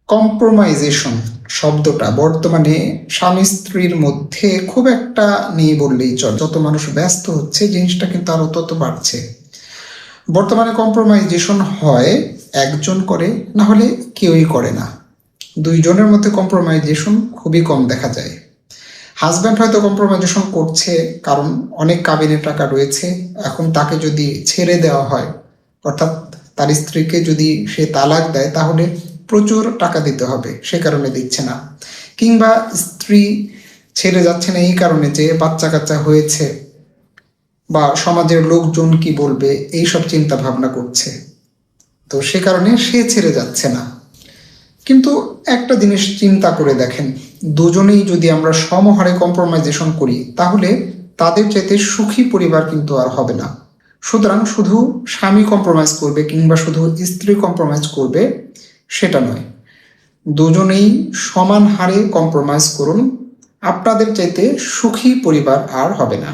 Compromisation শব্দটা বর্তমানে স্বামী স্ত্রীর মধ্যে খুব একটা নেই বললেই চল। যত মানুষ ব্যস্ত হচ্ছে জিনিসটা কিন্তু আরো তত বাড়ছে। বর্তমানে কম্প্রোমাইজেশন হয় একজন করে, না হলে কেউই করে না। দুইজনের মধ্যে কম্প্রোমাইজেশন খুবই কম দেখা যায়। হাজব্যান্ড হয়তো কম্প্রোমাইজেশন করছে কারণ অনেক কাবিনের টাকা রয়েছে, এখন তাকে যদি ছেড়ে দেওয়া হয়, অর্থাৎ তার স্ত্রীকে যদি সে তালাক দেয় তাহলে প্রচুর টাকা দিতে হবে, সে কারণে দিচ্ছে না। কিংবা স্ত্রী ছেড়ে যাচ্ছে না এই কারণে যে বাচ্চা কাচ্চা হয়েছে বা সমাজের লোকজন কি বলবে এইসব চিন্তা ভাবনা করছে, তো সে কারণে সে ছেড়ে যাচ্ছে না। কিন্তু একটা জিনিস চিন্তা করে দেখেন, দুজনেই যদি আমরা সমহারে কম্প্রোমাইজেশন করি তাহলে তাদের চাইতে সুখী পরিবার কিন্তু আর হবে না। সুতরাং শুধু স্বামী কম্প্রোমাইজ করবে কিংবা শুধু স্ত্রী কম্প্রোমাইজ করবে সেটা নয়, দুজনেই সমান হারে কম্প্রোমাইজ করুন, আপনাদের চাইতে সুখী পরিবার আর হবে না।